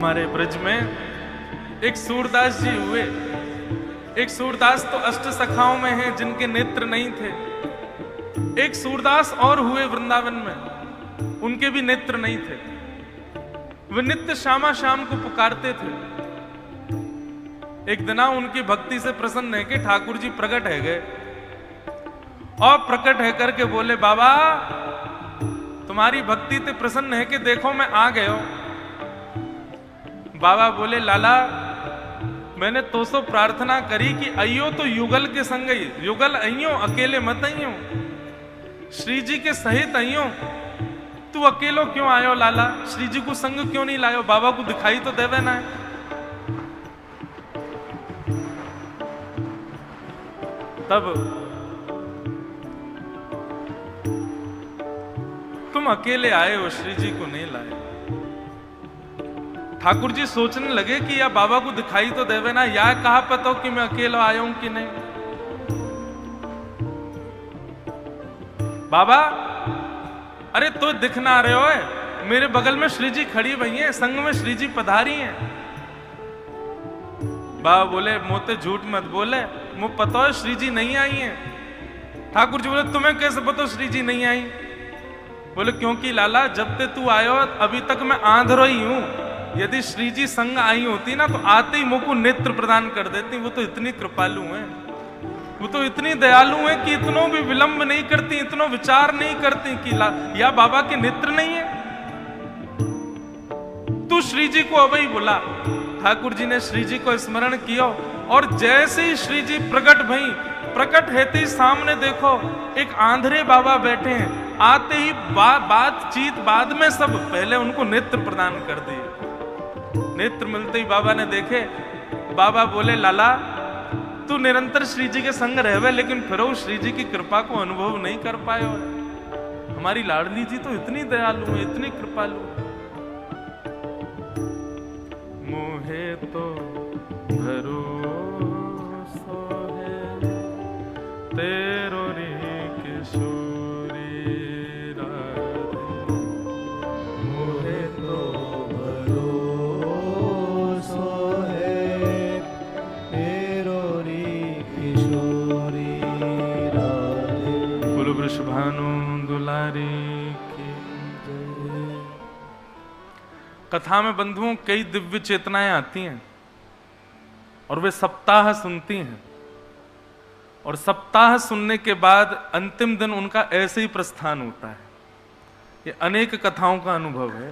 हमारे ब्रज में एक सूरदास जी हुए। एक सूरदास तो अष्ट सखाओं में हैं जिनके नेत्र नहीं थे। एक सूरदास और हुए वृंदावन में, उनके भी नेत्र नहीं थे। वे नित्य श्यामा श्याम को पुकारते थे। एक दिना उनकी भक्ति से प्रसन्न है कि ठाकुर जी प्रकट है गए और प्रकट है करके बोले, बाबा तुम्हारी भक्ति ते प्रसन्न है कि देखो मैं आ गए हो। बाबा बोले, लाला मैंने तो सो प्रार्थना करी कि अयो तो युगल के संग ही, युगल अइयो अकेले मत अइयो, श्री जी के सहित अइयो। तू अकेलो क्यों आयो लाला? श्री जी को संग क्यों नहीं लायो? बाबा को दिखाई तो देवे ना है। तब तुम अकेले आए हो, श्री जी को नहीं लाए। ठाकुर जी सोचने लगे कि या बाबा को दिखाई तो देवे ना, या कहा पता हो कि मैं अकेला आया हूं कि नहीं। बाबा अरे तो दिख ना रहे हो, मेरे बगल में श्री जी खड़ी हुई हैं, संग में श्री जी पधारी हैं। बाबा बोले, मोते झूठ मत बोले, मुझे पता है श्री जी नहीं आई हैं। ठाकुर जी बोले, तुम्हें कैसे पता श्री जी नहीं आई? बोले, क्योंकि लाला जब ते तू आयो अभी तक मैं आंधरो ही हूं। यदि श्री जी संग आई होती ना तो आते ही मुझको नेत्र प्रदान कर देती। वो तो इतनी कृपालु हैं, वो तो इतनी दयालु हैं कि इतनो भी विलंब नहीं करती, इतनो विचार नहीं करती कि या बाबा के नेत्र नहीं है। तू श्री जी को अभी बुला। ठाकुर जी ने श्री जी को स्मरण किया और जैसे ही श्री जी प्रकट भई, प्रकट हेते ही सामने देखो एक आंधरे बाबा बैठे हैं। आते ही बातचीत बाद में सब, पहले उनको नेत्र प्रदान कर दिए। नेत्र मिलते ही बाबा ने देखे। बाबा बोले, लाला तू निरंतर श्री जी के संग रहवे, लेकिन फिर वो श्री जी की कृपा को अनुभव नहीं कर पाए हो। हमारी लाडली जी तो इतनी दयालु है, इतनी कृपालु। मोहे तो भरोसा है तेरो रे किशोरी राधे। मोहे तो भानु दुलारी की जय। कथा में बंधुओं कई दिव्य चेतनाएं आती हैं और वे सप्ताह सुनती हैं, और सप्ताह सुनने के बाद अंतिम दिन उनका ऐसे ही प्रस्थान होता है। ये अनेक कथाओं का अनुभव है।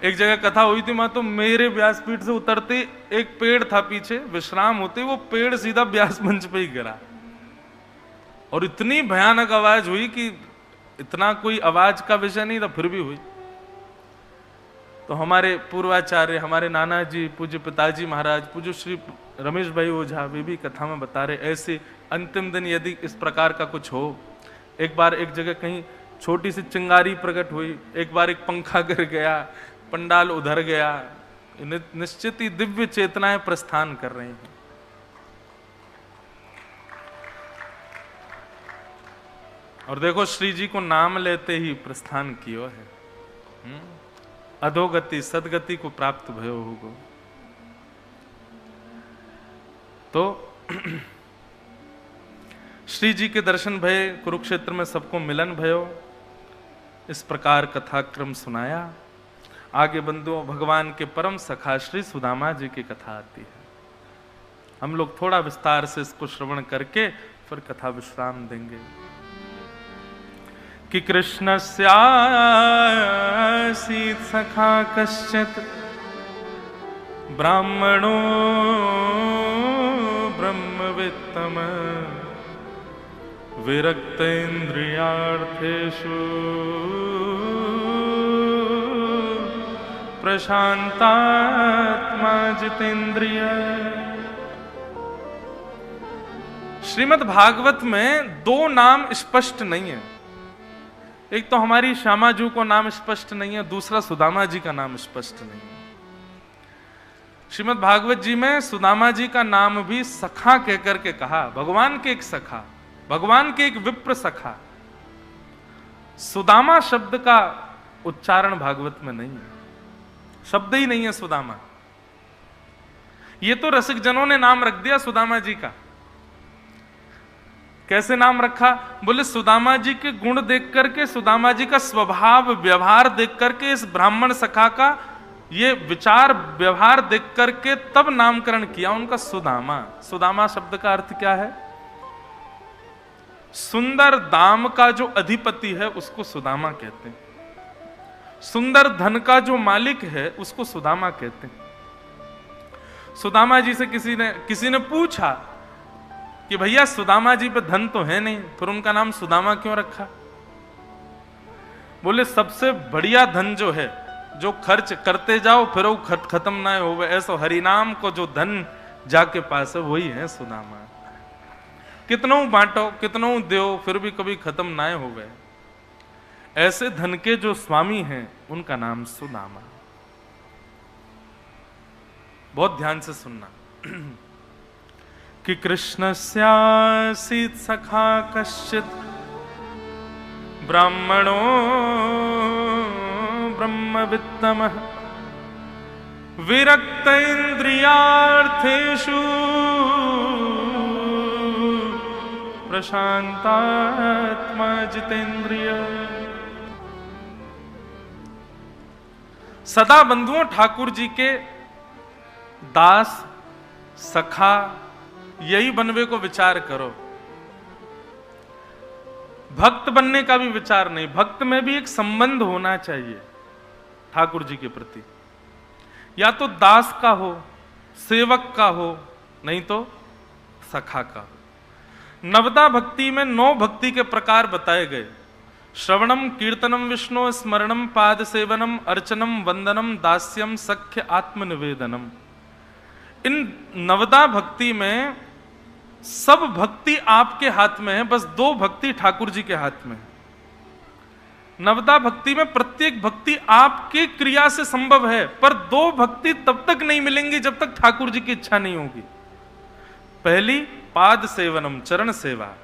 एक जगह कथा हुई थी, मां तो मेरे व्यासपीठ से उतरते एक पेड़ था पीछे, विश्राम होते वो पेड़ सीधा व्यास मंच पे ही गिरा और इतनी भयानक आवाज हुई कि इतना कोई आवाज का विषय नहीं था, फिर भी हुई। तो हमारे पूर्वाचार्य, हमारे नाना जी, पूज्य पिताजी महाराज, पूज्य श्री रमेश भाई ओझा, वे भी कथा में बता रहे, ऐसे अंतिम दिन यदि इस प्रकार का कुछ हो। एक बार एक जगह कहीं छोटी सी चिंगारी प्रकट हुई, एक बार एक पंखा गिर गया, पंडाल उधर गया। निश्चित ही दिव्य चेतनाएं प्रस्थान कर रही हैं। और देखो श्री जी को नाम लेते ही प्रस्थान कियो है। अधोगति सदगति को प्राप्त भयो होगो। तो श्री जी के दर्शन भये, कुरुक्षेत्र में सबको मिलन भयो। इस प्रकार कथाक्रम सुनाया। आगे बंधुओं भगवान के परम सखा श्री सुदामा जी की कथा आती है। हम लोग थोड़ा विस्तार से इसको श्रवण करके फिर कथा विश्राम देंगे। कि कृष्णस्यासीत् सखा कश्चित् ब्राह्मणो ब्रह्मवित्तम विरक्त इंद्रियार्थेषु प्रशांतात्मा जितेंद्रिय। श्रीमद् भागवत में दो नाम स्पष्ट नहीं है। एक तो हमारी श्यामा जी को नाम स्पष्ट नहीं है, दूसरा सुदामा जी का नाम स्पष्ट नहीं है। श्रीमद् भागवत जी में सुदामा जी का नाम भी सखा कहकर के कहा। भगवान के एक सखा, भगवान के एक विप्र सखा। सुदामा शब्द का उच्चारण भागवत में नहीं है, शब्द ही नहीं है सुदामा। ये तो रसिक जनों ने नाम रख दिया सुदामा जी का। कैसे नाम रखा? बोले सुदामा जी के गुण देख करके, सुदामा जी का स्वभाव व्यवहार देख करके, इस ब्राह्मण सखा का ये विचार व्यवहार देख करके तब नामकरण किया उनका सुदामा। सुदामा शब्द का अर्थ क्या है? सुंदर दाम का जो अधिपति है उसको सुदामा कहते हैं, सुंदर धन का जो मालिक है उसको सुदामा कहते हैं। सुदामा जी से किसी ने पूछा कि भैया सुदामा जी पे धन तो है नहीं, फिर उनका नाम सुदामा क्यों रखा? बोले सबसे बढ़िया धन जो है, जो खर्च करते जाओ फिर वो खत्म ना हो, ऐसा हरिनाम को जो धन जाके पास है वही है सुदामा। कितनों बांटो कितनों दो फिर भी कभी खत्म ना हो गए, ऐसे धन के जो स्वामी हैं उनका नाम सुदामा। बहुत ध्यान से सुनना कि कृष्णस्यासीत् सखा कश्चित् ब्राह्मणो ब्रह्मवित्तमः विरक्त इंद्रियार्थेषु प्रशांतात्मा जितेंद्रिय। सदा बंधुओं ठाकुर जी के दास सखा यही बनवे को विचार करो, भक्त बनने का भी विचार नहीं। भक्त में भी एक संबंध होना चाहिए ठाकुर जी के प्रति, या तो दास का हो, सेवक का हो, नहीं तो सखा का हो। नवदा भक्ति में 9 भक्ति के प्रकार बताए गए। श्रवणम कीर्तनम विष्णु स्मरणम पाद सेवनम अर्चनम वंदनम दास्यम सख्य आत्मनिवेदनम। इन नवदा भक्ति में सब भक्ति आपके हाथ में है, बस 2 भक्ति ठाकुर जी के हाथ में है। नवदा भक्ति में प्रत्येक भक्ति आपके क्रिया से संभव है, पर 2 भक्ति तब तक नहीं मिलेंगी जब तक ठाकुर जी की इच्छा नहीं होगी। पहली पाद सेवनम चरण सेवा,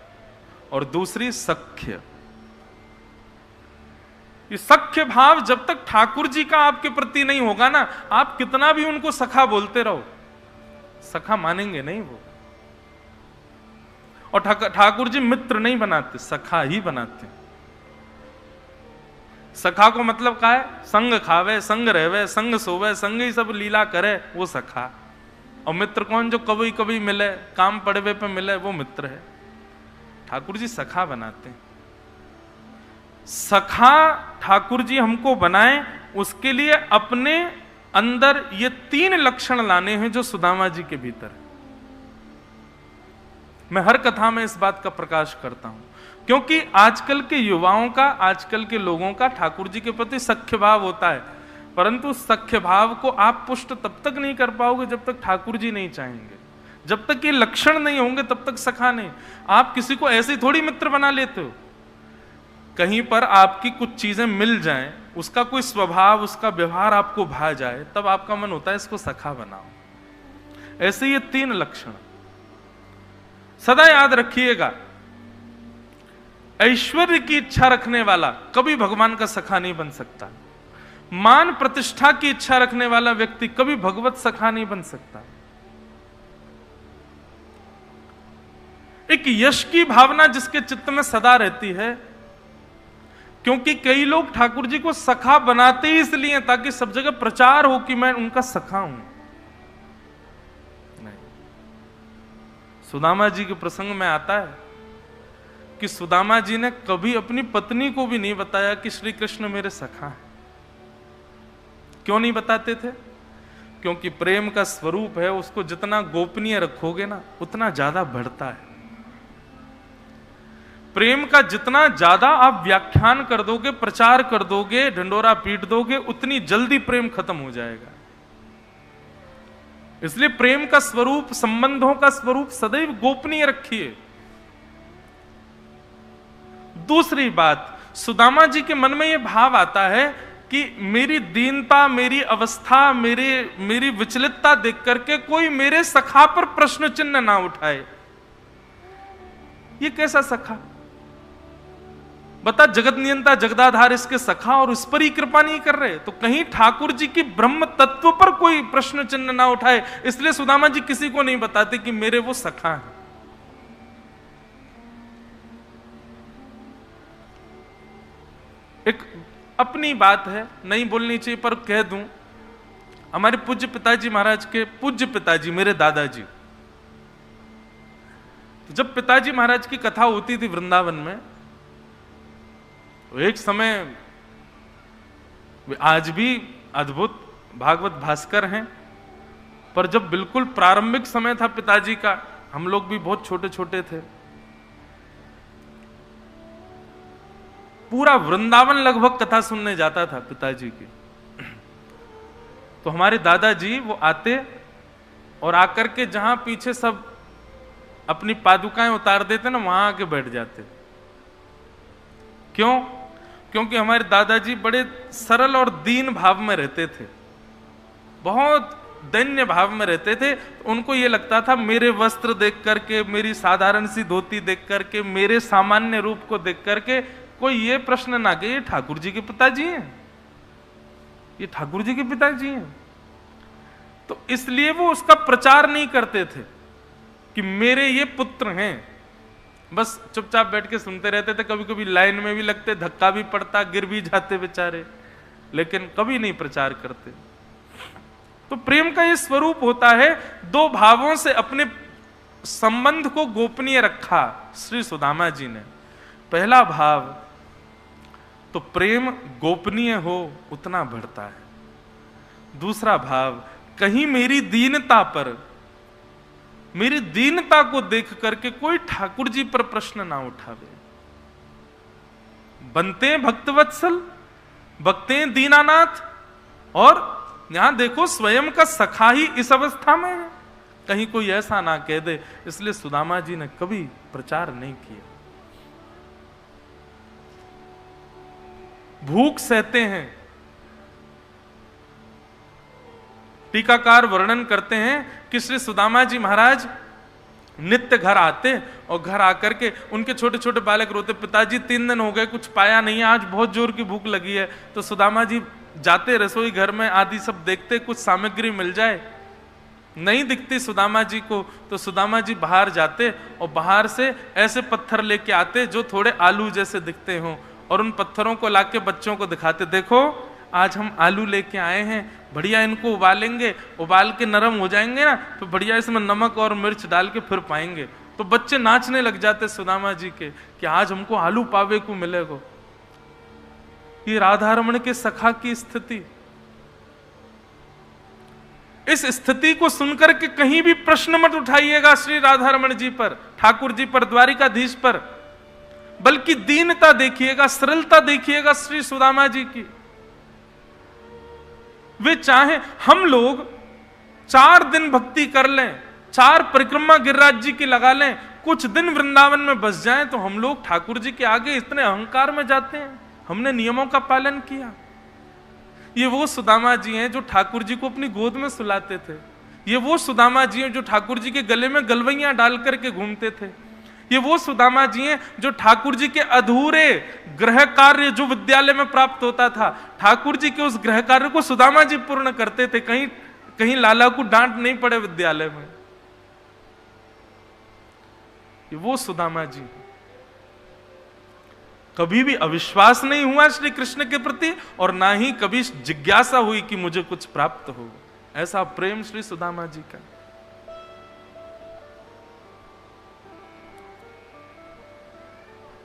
और दूसरी सख्य। ये सख्य भाव जब तक ठाकुर जी का आपके प्रति नहीं होगा ना, आप कितना भी उनको सखा बोलते रहो, सखा मानेंगे नहीं वो। और ठाकुर जी मित्र नहीं बनाते, सखा ही बनाते। सखा को मतलब क्या है? संग खावे, संग रहवे, संग सोवे, संग ही सब लीला करे, वो सखा। और मित्र कौन? जो कभी कभी मिले, काम पड़वे पे मिले, वो मित्र है। ठाकुर जी सखा बनाते हैं। सखा ठाकुर जी हमको बनाए, उसके लिए अपने अंदर ये 3 लक्षण लाने हैं जो सुदामा जी के भीतर है। मैं हर कथा में इस बात का प्रकाश करता हूं, क्योंकि आजकल के युवाओं का, आजकल के लोगों का ठाकुर जी के प्रति सख्य भाव होता है, परंतु सख्य भाव को आप पुष्ट तब तक नहीं कर पाओगे जब तक ठाकुर जी नहीं चाहेंगे। जब तक ये लक्षण नहीं होंगे तब तक सखा नहीं। आप किसी को ऐसे थोड़ी मित्र बना लेते हो। कहीं पर आपकी कुछ चीजें मिल जाएं, उसका कोई स्वभाव, उसका व्यवहार आपको भा जाए, तब आपका मन होता है इसको सखा बनाओ। ऐसे ये 3 लक्षण सदा याद रखिएगा। ऐश्वर्य की इच्छा रखने वाला कभी भगवान का सखा नहीं बन सकता। मान प्रतिष्ठा की इच्छा रखने वाला व्यक्ति कभी भगवत सखा नहीं बन सकता। एक यश की भावना जिसके चित्त में सदा रहती है, क्योंकि कई लोग ठाकुर जी को सखा बनाते ही इसलिए ताकि सब जगह प्रचार हो कि मैं उनका सखा हूं। नहीं, सुदामा जी के प्रसंग में आता है कि सुदामा जी ने कभी अपनी पत्नी को भी नहीं बताया कि श्री कृष्ण मेरे सखा हैं। क्यों नहीं बताते थे? क्योंकि प्रेम का स्वरूप है, उसको जितना गोपनीय रखोगे ना उतना ज्यादा बढ़ता है। प्रेम का जितना ज्यादा आप व्याख्यान कर दोगे, प्रचार कर दोगे, ढंडोरा पीट दोगे, उतनी जल्दी प्रेम खत्म हो जाएगा। इसलिए प्रेम का स्वरूप, संबंधों का स्वरूप सदैव गोपनीय रखिए। दूसरी बात, सुदामा जी के मन में यह भाव आता है कि मेरी दीनता, मेरी अवस्था, मेरी विचलितता देख करके कोई मेरे सखा पर प्रश्न चिन्ह ना उठाए। ये कैसा सखा? बता जगत नियंता जगदाधार इसके सखा और इस पर ही कृपा नहीं कर रहे, तो कहीं ठाकुर जी की ब्रह्म तत्व पर कोई प्रश्न चिन्ह ना उठाए, इसलिए सुदामा जी किसी को नहीं बताते कि मेरे वो सखा हैं। एक अपनी बात है, नहीं बोलनी चाहिए पर कह दूं, हमारे पूज्य पिताजी महाराज के पूज्य पिताजी मेरे दादाजी, जब पिताजी महाराज की कथा होती थी वृंदावन में, तो एक समय, वे आज भी अद्भुत भागवत भास्कर हैं, पर जब बिल्कुल प्रारंभिक समय था पिताजी का, हम लोग भी बहुत छोटे छोटे थे, पूरा वृंदावन लगभग कथा सुनने जाता था पिताजी की। तो हमारे दादाजी वो आते और आकर के जहां पीछे सब अपनी पादुकाएं उतार देते ना, वहां आके बैठ जाते। क्यों? क्योंकि हमारे दादाजी बड़े सरल और दीन भाव में रहते थे, बहुत दैन्य भाव में रहते थे। तो उनको ये लगता था मेरे वस्त्र देख करके, मेरी साधारण सी धोती देख करके, मेरे सामान्य रूप को देख करके कोई ये प्रश्न ना कि ये ठाकुर जी के पिताजी हैं, ये ठाकुर जी के पिताजी हैं। तो इसलिए वो उसका प्रचार नहीं करते थे कि मेरे ये पुत्र हैं, बस चुपचाप बैठ के सुनते रहते थे। कभी कभी लाइन में भी लगते, धक्का भी पड़ता, गिर भी जाते बेचारे, लेकिन कभी नहीं प्रचार करते। तो प्रेम का ये स्वरूप होता है, दो भावों से अपने संबंध को गोपनीय रखा श्री सुदामा जी ने। पहला भाव तो प्रेम गोपनीय हो उतना बढ़ता है। दूसरा भाव, कहीं मेरी दीनता पर, मेरी दीनता को देख करके कोई ठाकुर जी पर प्रश्न ना उठावे। बनते भक्तवत्सल, बकते दीनानाथ, और यहां देखो स्वयं का सखा ही इस अवस्था में है, कहीं कोई ऐसा ना कह दे। इसलिए सुदामा जी ने कभी प्रचार नहीं किया। भूख सहते हैं, टीकाकार वर्णन करते हैं कि श्री सुदामा जी महाराज नित्य घर आते और घर आकर के उनके छोटे छोटे बालक रोते, पिताजी 3 दिन हो गए कुछ पाया नहीं, आज बहुत जोर की भूख लगी है। तो सुदामा जी जाते रसोई घर में आदि सब देखते, कुछ सामग्री मिल जाए, नहीं दिखती सुदामा जी को, तो सुदामा जी बाहर जाते और बाहर से ऐसे पत्थर लेके आते जो थोड़े आलू जैसे दिखते हों, और उन पत्थरों को लाके बच्चों को दिखाते, देखो आज हम आलू लेके आए हैं, बढ़िया इनको उबालेंगे, उबाल के नरम हो जाएंगे ना, तो बढ़िया इसमें नमक और मिर्च डाल के फिर पाएंगे। तो बच्चे नाचने लग जाते सुदामा जी के कि आज हमको आलू पावे को मिलेगा। ये राधा रमण के सखा की स्थिति, इस स्थिति को सुनकर के कहीं भी प्रश्न मत उठाइएगा श्री राधा रमण जी पर, ठाकुर जी पर, द्वारिकाधीश पर, बल्कि दीनता देखिएगा, सरलता देखिएगा श्री सुदामा जी की। वे चाहे हम लोग 4 दिन भक्ति कर लें, 4 परिक्रमा गिरिराज जी की लगा लें, कुछ दिन वृंदावन में बस जाएं, तो हम लोग ठाकुर जी के आगे इतने अहंकार में जाते हैं, हमने नियमों का पालन किया। ये वो सुदामा जी हैं जो ठाकुर जी को अपनी गोद में सुलाते थे। ये वो सुदामा जी हैं जो ठाकुर जी के गले में गलवैयां डाल करके घूमते थे। ये वो सुदामा जी हैं जो ठाकुर जी के अधूरे गृह कार्य जो विद्यालय में प्राप्त होता था, ठाकुर जी के उस गृह कार्य को सुदामा जी पूर्ण करते थे। कहीं कहीं लाला को डांट नहीं पड़े विद्यालय में। ये वो सुदामा जी, कभी भी अविश्वास नहीं हुआ श्री कृष्ण के प्रति, और ना ही कभी जिज्ञासा हुई कि मुझे कुछ प्राप्त हो। ऐसा प्रेम श्री सुदामा जी का।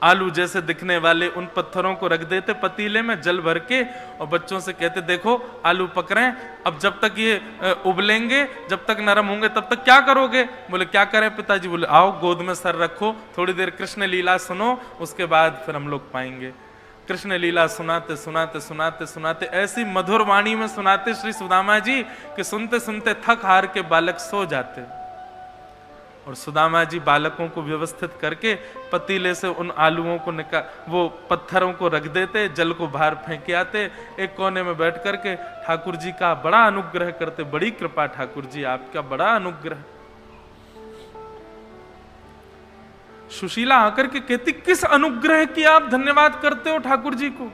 आलू जैसे दिखने वाले उन पत्थरों को रख देते पतीले में जल भर के, और बच्चों से कहते देखो आलू पक रहे हैं, अब जब तक ये उबलेंगे, जब तक नरम होंगे, तब तक क्या करोगे? बोले क्या करें पिताजी? बोले आओ गोद में सर रखो, थोड़ी देर कृष्ण लीला सुनो, उसके बाद फिर हम लोग पाएंगे। कृष्ण लीला सुनाते सुनाते सुनाते सुनाते ऐसी मधुर वाणी में सुनाते श्री सुदामा जी कि सुनते सुनते थक हार के बालक सो जाते, और सुदामा जी बालकों को व्यवस्थित करके पतीले से उन आलूओं को वो पत्थरों को रख देते, जल को बाहर फेंके आते, एक कोने में बैठ करके ठाकुर जी का बड़ा अनुग्रह करते। बड़ी कृपा ठाकुर जी, आपका बड़ा अनुग्रह। सुशीला आकर के कहती, किस अनुग्रह की आप धन्यवाद करते हो ठाकुर जी को?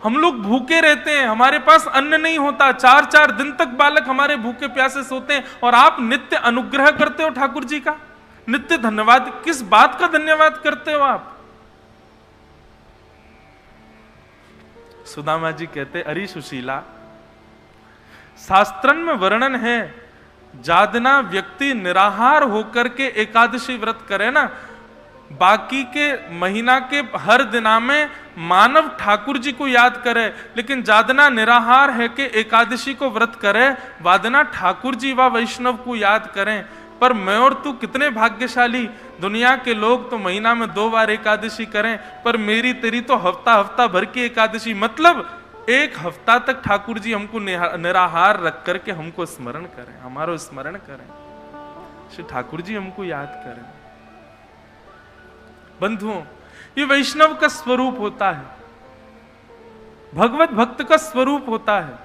हम लोग भूखे रहते हैं, हमारे पास अन्न नहीं होता, 4-4 दिन तक बालक हमारे भूखे प्यासे सोते हैं, और आप नित्य अनुग्रह करते हो ठाकुर जी का, नित्य धन्यवाद। किस बात का धन्यवाद करते हो आप? सुदामा जी कहते, अरे सुशीला, शास्त्रन में वर्णन है, जादना व्यक्ति निराहार होकर के एकादशी व्रत करे ना, बाकी के महीना के हर दिना में मानव ठाकुर जी को याद करे, लेकिन जादना निराहार है कि एकादशी को व्रत करे, वादना ठाकुर जी व वैष्णव को याद करें। पर मैं और तू कितने भाग्यशाली, दुनिया के लोग तो महीना में 2 बार एकादशी करें, पर मेरी तेरी तो हफ्ता हफ्ता भर की एकादशी, मतलब 1 हफ्ता तक ठाकुर जी हमको निराहार रख करके हमको स्मरण करें, हमारो स्मरण करें, श्री ठाकुर जी हमको याद करें। बंधुओं, ये वैष्णव का स्वरूप होता है, भगवत भक्त का स्वरूप होता है।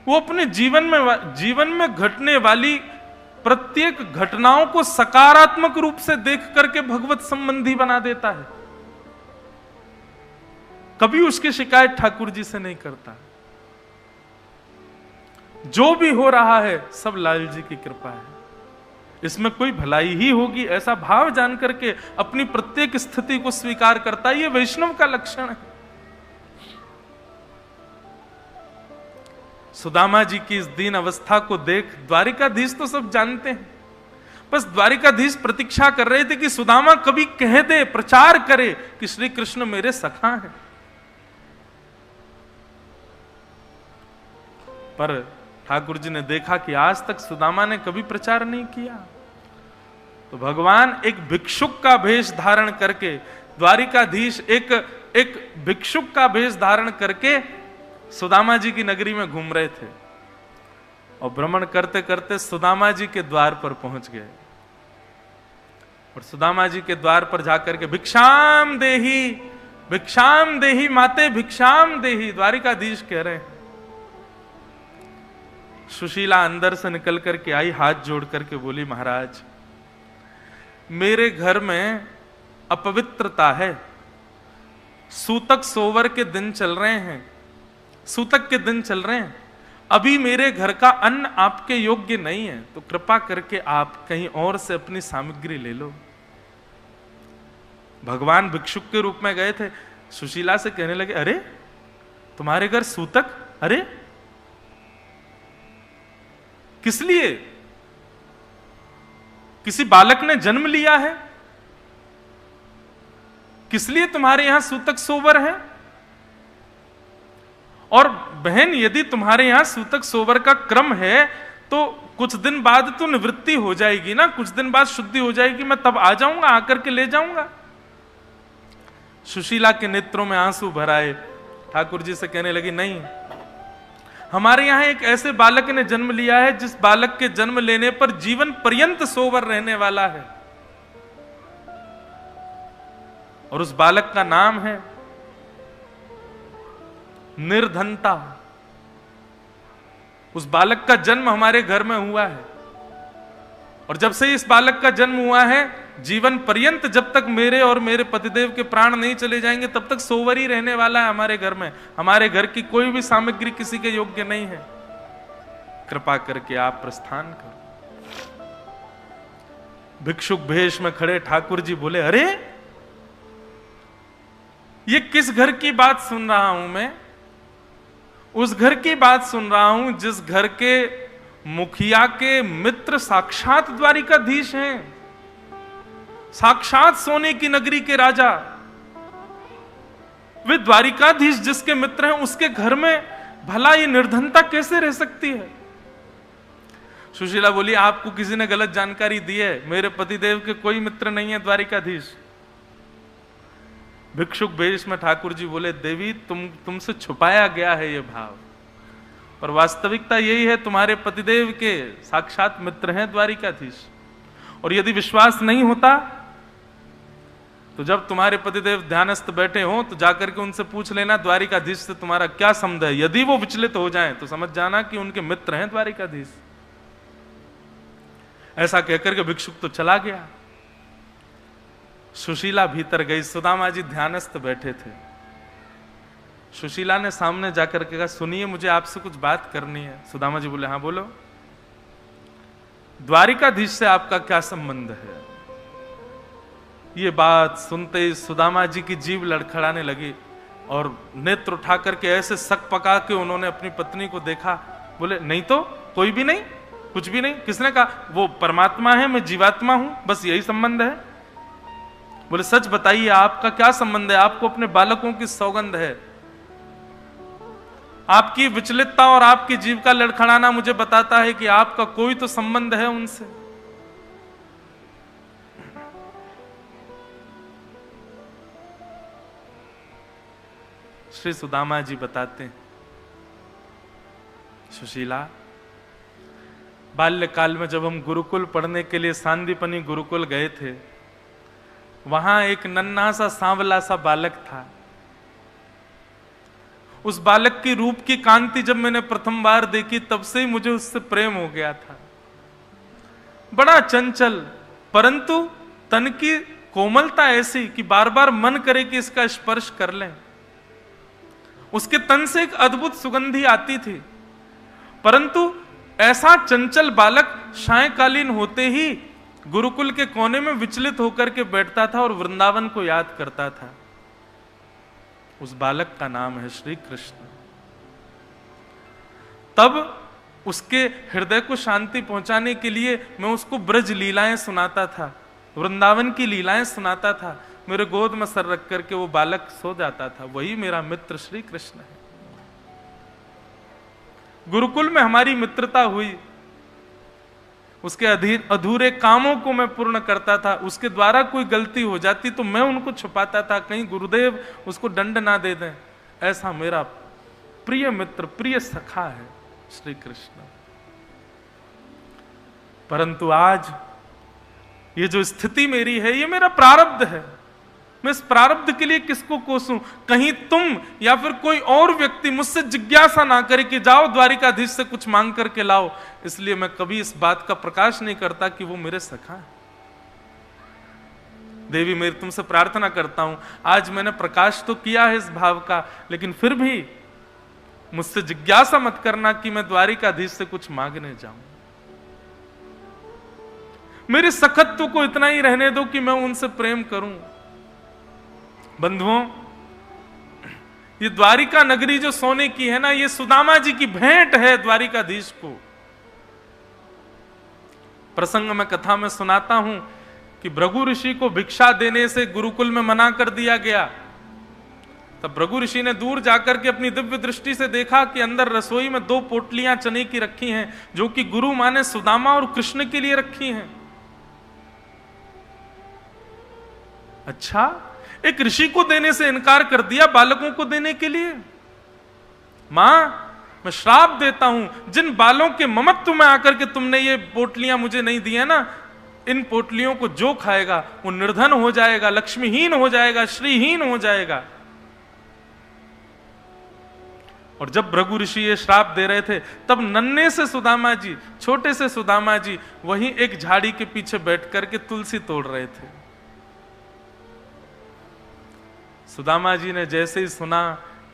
वो अपने जीवन में घटने वाली प्रत्येक घटनाओं को सकारात्मक रूप से देख करके भगवत संबंधी बना देता है, कभी उसकी शिकायत ठाकुर जी से नहीं करता। जो भी हो रहा है सब लाल जी की कृपा है, इसमें कोई भलाई ही होगी, ऐसा भाव जान करके अपनी प्रत्येक स्थिति को स्वीकार करता है। ये वैष्णव का लक्षण है। सुदामा जी की इस दीन अवस्था को देख द्वारिकाधीश तो सब जानते हैं, बस द्वारिकाधीश प्रतीक्षा कर रहे थे कि सुदामा कभी कह दे, प्रचार करे कि श्री कृष्ण मेरे सखा हैं। पर ठाकुर जी ने देखा कि आज तक सुदामा ने कभी प्रचार नहीं किया, तो भगवान एक भिक्षुक का भेष धारण करके, द्वारिकाधीश एक भिक्षुक का भेष धारण करके सुदामा जी की नगरी में घूम रहे थे, और भ्रमण करते करते सुदामा जी के द्वार पर पहुंच गए। और सुदामा जी के द्वार पर जाकर के भिक्षाम देही माते भिक्षाम देही, द्वारिकाधीश कह रहे हैं। सुशीला अंदर से निकल करके आई, हाथ जोड़ करके बोली, महाराज मेरे घर में अपवित्रता है, सूतक सोवर के दिन चल रहे हैं, सूतक के दिन चल रहे हैं, अभी मेरे घर का अन्न आपके योग्य नहीं है, तो कृपा करके आप कहीं और से अपनी सामग्री ले लो। भगवान भिक्षुक के रूप में गए थे, सुशीला से कहने लगे, अरे तुम्हारे घर सूतक? अरे किस लिए? किसी बालक ने जन्म लिया है? किस लिए तुम्हारे यहां सूतक सोवर है? और बहन, यदि तुम्हारे यहां सूतक सोवर का क्रम है तो कुछ दिन बाद तो निवृत्ति हो जाएगी ना, कुछ दिन बाद शुद्धि हो जाएगी, मैं तब आ जाऊंगा, आकर के ले जाऊंगा। सुशीला के नेत्रों में आंसू भर आए, ठाकुर जी से कहने लगी, नहीं, हमारे यहां एक ऐसे बालक ने जन्म लिया है जिस बालक के जन्म लेने पर जीवन पर्यंत सोवर रहने वाला है, और उस बालक का नाम है निर्धनता। उस बालक का जन्म हमारे घर में हुआ है, और जब से इस बालक का जन्म हुआ है, जीवन पर्यंत जब तक मेरे और मेरे पतिदेव के प्राण नहीं चले जाएंगे तब तक सोवर ही रहने वाला है हमारे घर में। हमारे घर की कोई भी सामग्री किसी के योग्य नहीं है, कृपा करके आप प्रस्थान करो। भिक्षुक भेष में खड़े ठाकुर जी बोले, अरे ये किस घर की बात सुन रहा हूं मैं? उस घर की बात सुन रहा हूं जिस घर के मुखिया के मित्र साक्षात द्वारिकाधीश हैं, साक्षात सोने की नगरी के राजा। वे द्वारिकाधीश जिसके मित्र हैं, उसके घर में भला ये निर्धनता कैसे रह सकती है? सुशीला बोली, आपको किसी ने गलत जानकारी दी है, मेरे पतिदेव के कोई मित्र नहीं है द्वारिकाधीश। भिक्षुक भेष में ठाकुर जी बोले, देवी तुमसे छुपाया गया है ये भाव, पर वास्तविकता यही है, तुम्हारे पतिदेव के साक्षात मित्र हैं द्वारिकाधीश। और यदि विश्वास नहीं होता तो जब तुम्हारे पतिदेव ध्यानस्थ बैठे हो तो जाकर के उनसे पूछ लेना द्वारिकाधीश से तुम्हारा क्या संबंध है। यदि वो विचलित हो जाएं तो समझ जाना कि उनके मित्र हैं द्वारिकाधीश। ऐसा कहकर के भिक्षुक तो चला गया। सुशीला भीतर गई, सुदामा जी ध्यानस्थ बैठे थे। सुशीला ने सामने जाकर के कहा, सुनिए मुझे आपसे कुछ बात करनी है। सुदामा जी बोले, हाँ बोलो। द्वारिकाधीश से आपका क्या संबंध है? ये बात सुनते ही सुदामा जी की जीभ लड़खड़ाने लगी और नेत्र उठा करके ऐसे सक पका के उन्होंने अपनी पत्नी को देखा। बोले, नहीं तो कोई भी नहीं, कुछ भी नहीं। किसने कहा? वो परमात्मा है, मैं जीवात्मा हूं, बस यही संबंध है। बोले, सच बताइए आपका क्या संबंध है? आपको अपने बालकों की सौगंध है। आपकी विचलितता और आपकी जीव का लड़खड़ाना मुझे बताता है कि आपका कोई तो संबंध है उनसे। श्री सुदामा जी बताते हैं, सुशीला, बाल्यकाल में जब हम गुरुकुल पढ़ने के लिए सांदीपनी गुरुकुल गए थे, वहां एक नन्हा सा सांवला सा बालक था। उस बालक की रूप की कांति जब मैंने प्रथम बार देखी, तब से ही मुझे उससे प्रेम हो गया था। बड़ा चंचल, परंतु तन की कोमलता ऐसी कि बार बार मन करे कि इसका स्पर्श कर लें। उसके तन से एक अद्भुत सुगंधी आती थी, परंतु ऐसा चंचल बालक सायंकालीन होते ही गुरुकुल के कोने में विचलित होकर के बैठता था और वृंदावन को याद करता था। उस बालक का नाम है श्री कृष्ण। तब उसके हृदय को शांति पहुंचाने के लिए मैं उसको ब्रज लीलाएं सुनाता था, वृंदावन की लीलाएं सुनाता था। मेरे गोद में सर रख करके वो बालक सो जाता था। वही मेरा मित्र श्री कृष्ण है। गुरुकुल में हमारी मित्रता हुई। उसके अधूरे कामों को मैं पूर्ण करता था। उसके द्वारा कोई गलती हो जाती तो मैं उनको छुपाता था, कहीं गुरुदेव उसको दंड ना दे दें। ऐसा मेरा प्रिय मित्र, प्रिय सखा है श्री कृष्ण। परंतु आज ये जो स्थिति मेरी है, ये मेरा प्रारब्ध है। मैं इस प्रारब्ध के लिए किसको कोसूं? कहीं तुम या फिर कोई और व्यक्ति मुझसे जिज्ञासा ना करे कि जाओ द्वारिकाधीश से कुछ मांग करके लाओ। इसलिए मैं कभी इस बात का प्रकाश नहीं करता कि वो मेरे सखा है। देवी, मेरी तुमसे प्रार्थना करता हूं, आज मैंने प्रकाश तो किया है इस भाव का, लेकिन फिर भी मुझसे जिज्ञासा मत करना कि मैं द्वारिकाधीश से कुछ मांगने जाऊं। मेरे सखत्व को इतना ही रहने दो कि मैं उनसे प्रेम करूं। बंधुओं, ये द्वारिका नगरी जो सोने की है ना, ये सुदामा जी की भेंट है द्वारिकाधीश को। प्रसंग में कथा में सुनाता हूं कि भृगु ऋषि को भिक्षा देने से गुरुकुल में मना कर दिया गया। तब भृगु ऋषि ने दूर जाकर के अपनी दिव्य दृष्टि से देखा कि अंदर रसोई में 2 पोटलियां चने की रखी हैं, जो कि गुरु मां ने सुदामा और कृष्ण के लिए रखी हैं। अच्छा, एक ऋषि को देने से इनकार कर दिया बालकों को देने के लिए। मां, मैं श्राप देता हूं, जिन बालों के ममत्व में आकर के तुमने ये पोटलियां मुझे नहीं दी है ना, इन पोटलियों को जो खाएगा वो निर्धन हो जाएगा, लक्ष्मीहीन हो जाएगा, श्रीहीन हो जाएगा। और जब भृगु ऋषि ये श्राप दे रहे थे, तब नन्हे से सुदामा जी, छोटे से सुदामा जी वहीं एक झाड़ी के पीछे बैठ करके तुलसी तोड़ रहे थे। सुदामा जी ने जैसे ही सुना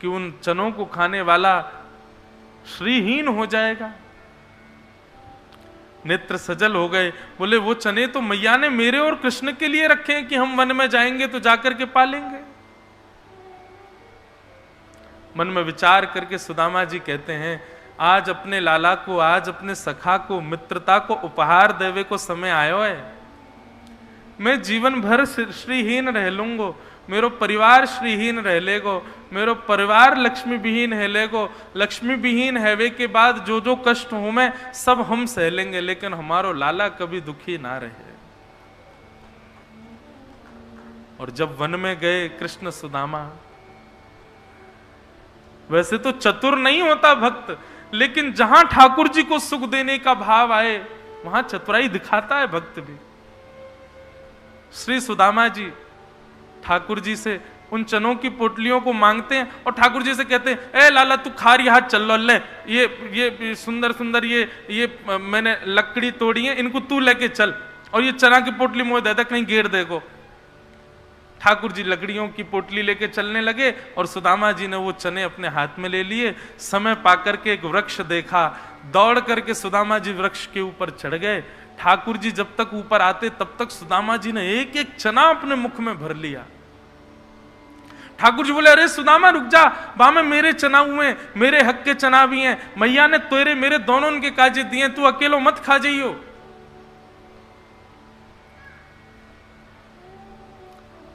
कि उन चनों को खाने वाला श्रीहीन हो जाएगा, नेत्र सजल हो गए। बोले, वो चने तो मैया ने मेरे और कृष्ण के लिए रखे हैं कि हम वन में जाएंगे तो जाकर के पालेंगे। मन में विचार करके सुदामा जी कहते हैं, आज अपने लाला को, आज अपने सखा को, मित्रता को उपहार देवे को समय आयो है। मैं जीवन भर श्रीहीन रह लूंगो, मेरो परिवार श्रीहीन रह लेगो, मेरो परिवार लक्ष्मी विहीन है लेगो। लक्ष्मी विहीन हैवे के बाद जो जो कष्ट हो मैं सब हम सह लेंगे, लेकिन हमारो लाला कभी दुखी ना रहे। और जब वन में गए कृष्ण सुदामा, वैसे तो चतुर नहीं होता भक्त, लेकिन जहां ठाकुर जी को सुख देने का भाव आए वहां चतुराई दिखाता है भक्त भी। श्री सुदामा जी ठाकुर जी से उन चनों की पोटलियों को मांगते हैं और ठाकुर जी से कहते हैं, ए लाला तू खा रही हाथ चल लो, ले ये सुंदर सुंदर ये मैंने लकड़ी तोड़ी है, इनको तू लेके चल और ये चना की पोटली मुझे दे दे, कहीं गेर देखो। ठाकुर जी लकड़ियों की पोटली लेके चलने लगे और सुदामा जी ने वो चने अपने हाथ में ले लिए। समय पाकर के एक वृक्ष देखा, दौड़ करके सुदामा जी वृक्ष के ऊपर चढ़ गए। ठाकुर जी जब तक ऊपर आते तब तक सुदामा जी ने एक एक चना अपने मुख में भर लिया। ठाकुर जी बोले, अरे सुदामा रुक जा, बा में मेरे चना हुए, मेरे हक के चना भी हैं, मैया ने तेरे मेरे दोनों उनके काजे दिए, तू अकेलो मत खा जाइयो।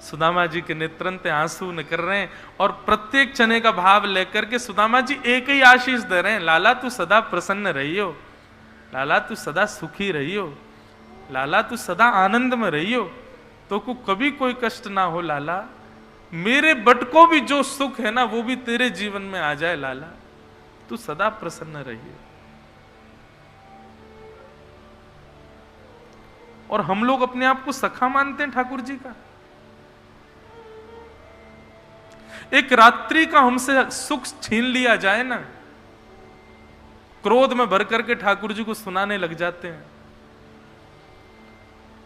सुदामा जी के नेत्रन से आंसू निकल रहे हैं और प्रत्येक चने का भाव लेकर के सुदामा जी एक ही आशीष दे रहे हैं, लाला तू सदा प्रसन्न रहियो, लाला तू सदा सुखी रहियो, लाला तू सदा आनंद में रहियो, तो को कभी कोई कष्ट ना हो लाला, मेरे बट को भी जो सुख है ना वो भी तेरे जीवन में आ जाए लाला, तू सदा प्रसन्न रहिए। और हम लोग अपने आप को सखा मानते हैं ठाकुर जी का। एक रात्रि का हमसे सुख छीन लिया जाए ना, क्रोध में भर करके ठाकुर जी को सुनाने लग जाते हैं।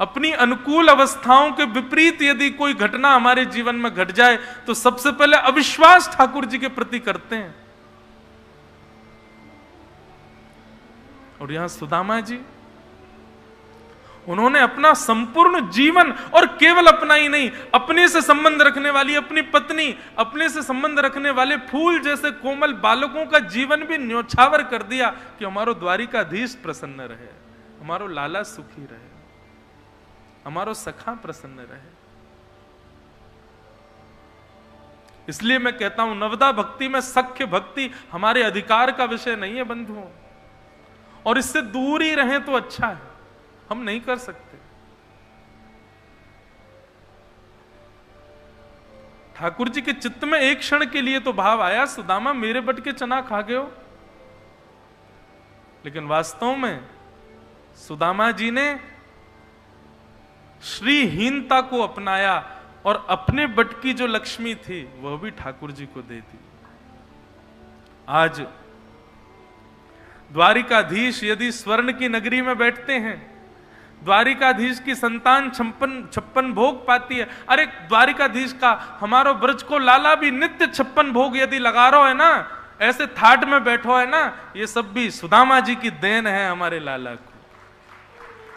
अपनी अनुकूल अवस्थाओं के विपरीत यदि कोई घटना हमारे जीवन में घट जाए तो सबसे पहले अविश्वास ठाकुर जी के प्रति करते हैं। और यहां सुदामा जी, उन्होंने अपना संपूर्ण जीवन, और केवल अपना ही नहीं, अपने से संबंध रखने वाली अपनी पत्नी, अपने से संबंध रखने वाले फूल जैसे कोमल बालकों का जीवन भी न्योछावर कर दिया कि हमारो द्वारिकाधीश प्रसन्न रहे, हमारो लाला सुखी रहे, हमारो सखा प्रसन्न रहे। इसलिए मैं कहता हूं नवदा भक्ति में सख्य भक्ति हमारे अधिकार का विषय नहीं है बंधुओं, और इससे दूर ही रहें तो अच्छा है, हम नहीं कर सकते। ठाकुर जी के चित्त में एक क्षण के लिए तो भाव आया, सुदामा मेरे बट के चना खा गए हो, लेकिन वास्तव में सुदामा जी ने श्रीहीनता को अपनाया और अपने बट की जो लक्ष्मी थी वह भी ठाकुर जी को दे दी। आज द्वारिकाधीश यदि स्वर्ण की नगरी में बैठते हैं, द्वारिकाधीश की संतान 56 भोग पाती है। अरे द्वारिकाधीश का हमारो ब्रज को लाला भी नित्य 56 भोग यदि लगा रहा है ना, ऐसे थाट में बैठो है ना, ये सब भी सुदामा जी की देन है हमारे लाला को।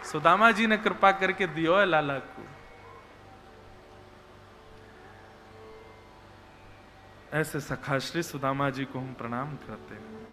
सुदामा जी ने कृपा करके दियो है लाला को। ऐसे सखा श्री सुदामा जी को हम प्रणाम करते हैं।